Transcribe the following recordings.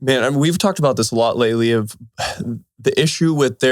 Man, I mean, we've talked about this a lot lately of the issue with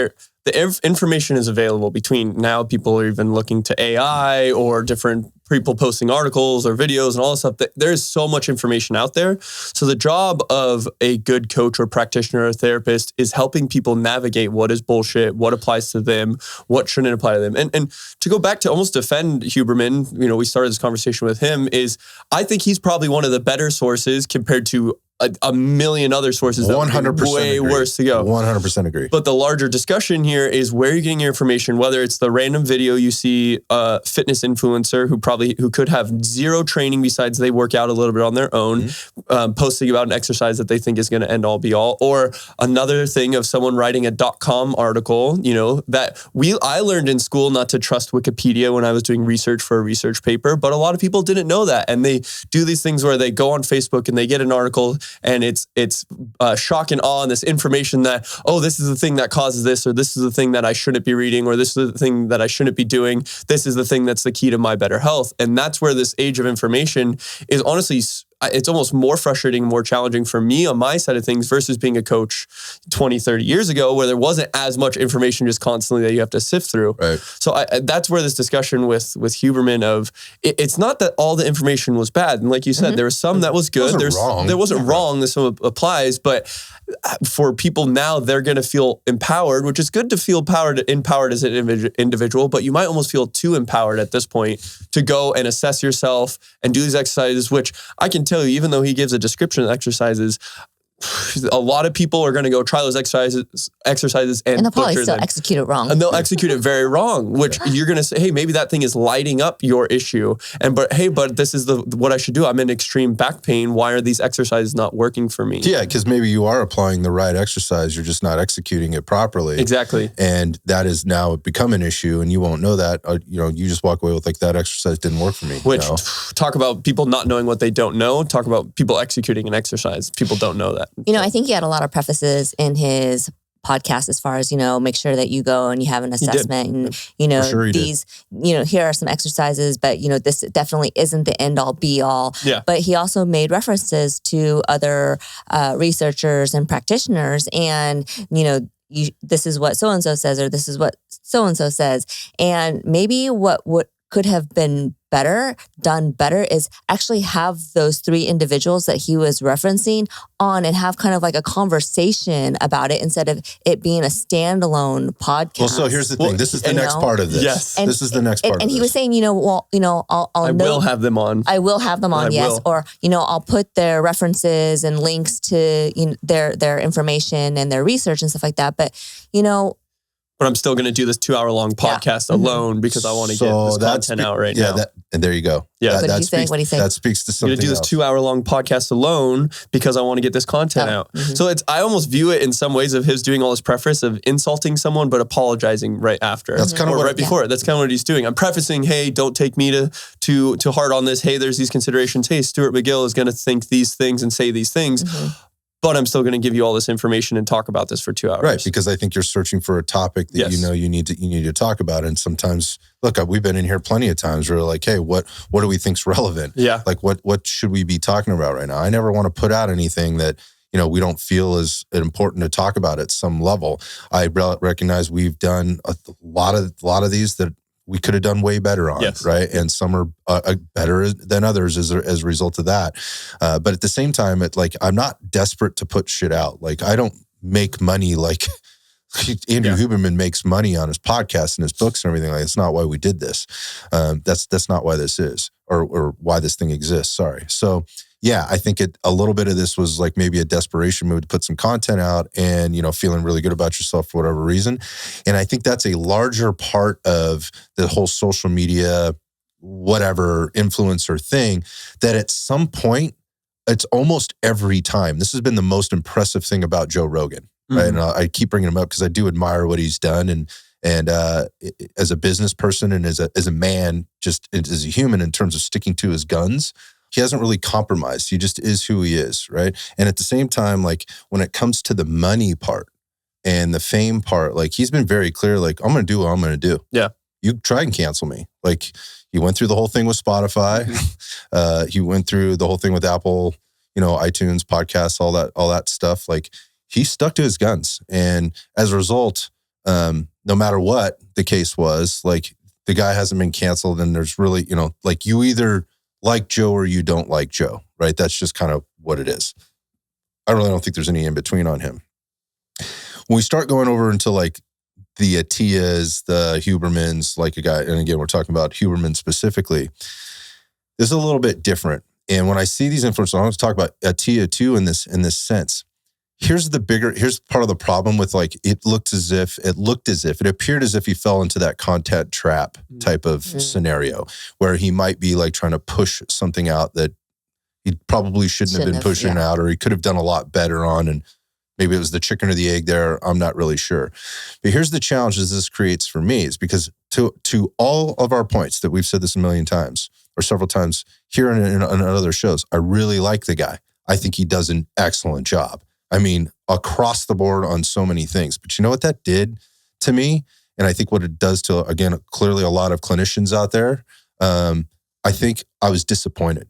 information is available between now. People are even looking to AI or different people posting articles or videos and all this stuff. There is so much information out there. So the job of a good coach or practitioner or therapist is helping people navigate what is bullshit, what applies to them, what shouldn't apply to them. And to go back to almost defend Huberman, we started this conversation with him, is I think he's probably one of the better sources compared to a million other sources that 100% would be way agree. Worse to go. 100% agree. But the larger discussion here is where you're getting your information, whether it's the random video you see a fitness influencer who could have zero training besides they work out a little bit on their own, posting about an exercise that they think is going to end all be all, or another thing of someone writing a .com article, I learned in school not to trust Wikipedia when I was doing research for a research paper, but a lot of people didn't know that. And they do these things where they go on Facebook and they get an article and it's shock and awe and this information that, this is the thing that causes this, or this is the thing that I shouldn't be reading, or this is the thing that I shouldn't be doing. This is the thing that's the key to my better health. And that's where this age of information is honestly, it's almost more frustrating, more challenging for me on my side of things versus being a coach 20, 30 years ago where there wasn't as much information just constantly that you have to sift through. Right. So that's where this discussion with Huberman of, it's not that all the information was bad. And like you said, there was some that was good. There wasn't wrong. This one applies. But for people now, they're going to feel empowered, which is good to feel empowered as an individual, but you might almost feel too empowered at this point to go and assess yourself and do these exercises, which I can tell you, even though he gives a description of exercises, a lot of people are going to go try those exercises and they'll probably still execute it wrong. And they'll execute it very wrong, which you're going to say, hey, maybe that thing is lighting up your issue. But this is what I should do. I'm in extreme back pain. Why are these exercises not working for me? Yeah, because maybe you are applying the right exercise. You're just not executing it properly. Exactly. And that is now become an issue and you won't know that. You just walk away with that exercise didn't work for me. Which, talk about people not knowing what they don't know. Talk about people executing an exercise. People don't know that. I think he had a lot of prefaces in his podcast as far as, make sure that you go and you have an assessment and, sure these, here are some exercises, but, this definitely isn't the end all be all. Yeah. But he also made references to other researchers and practitioners and, this is what so-and-so says, or this is what so-and-so says. And maybe what could have been done better is actually have those three individuals that he was referencing on and have kind of like a conversation about it instead of it being a standalone podcast. Well, so here's the thing. This is the next part of this. Yes. This is the next part of this. And he was saying, I will have them on. I will have them on, yes. Or, I'll put their references and links to their information and their research and stuff like that. But, but I'm still going to do this 2-hour-long podcast alone because I want to get this content out right now. And there you go. Yeah. What do you say? That speaks to something I'm going to do this 2-hour-long podcast alone because I want to get this content out. Mm-hmm. So I almost view it in some ways of his doing all this preface of insulting someone, but apologizing right after. That's kind of right before it. That's kind of what he's doing. I'm prefacing, hey, don't take me too hard on this. Hey, there's these considerations. Hey, Stuart McGill is going to think these things and say these things. Mm-hmm. But I'm still going to give you all this information and talk about this for 2 hours. Right, because I think you're searching for a topic that you need to talk about. And sometimes, look, we've been in here plenty of times where we're like, hey, what do we think's relevant? Yeah. Like what should we be talking about right now? I never want to put out anything that, we don't feel is important to talk about at some level. I recognize we've done a lot of these that we could have done way better on, right? And some are better than others as a result of that. But at the same time, I'm not desperate to put shit out. Like, I don't make money like Andrew Huberman makes money on his podcast and his books and everything. It's not why we did this. That's not why this is, or why this thing exists. Sorry. So, yeah, I think a little bit of this was like maybe a desperation move to put some content out and, feeling really good about yourself for whatever reason. And I think that's a larger part of the whole social media, whatever influencer thing, that at some point, it's almost every time. This has been the most impressive thing about Joe Rogan, right? And I keep bringing him up because I do admire what he's done. And as a business person and as a man, just as a human in terms of sticking to his guns, he hasn't really compromised. He just is who he is, right? And at the same time, like when it comes to the money part and the fame part, like he's been very clear, like, I'm going to do what I'm going to do. Yeah. You try and cancel me. Like he went through the whole thing with Spotify. He went through the whole thing with Apple, iTunes, podcasts, all that stuff. Like, he stuck to his guns. And as a result, no matter what the case was, like, the guy hasn't been canceled, and there's really, like, you either like Joe or you don't like Joe, right? That's just kind of what it is. I really don't think there's any in between on him. When we start going over into like the Atias, the Hubermans, like a guy, and again, we're talking about Huberman specifically, this is a little bit different. And when I see these influencers, I want to talk about Atia too in this sense. Here's part of the problem with, like, it appeared as if he fell into that content trap type of scenario where he might be like trying to push something out that he probably shouldn't have been pushing out, or he could have done a lot better on. And maybe it was the chicken or the egg there. I'm not really sure. But here's the challenges this creates for me, is because to all of our points that we've said this a million times or several times here and on other shows, I really like the guy. I think he does an excellent job. I mean, across the board on so many things. But you know what that did to me? And I think what it does to, again, clearly a lot of clinicians out there, I think I was disappointed.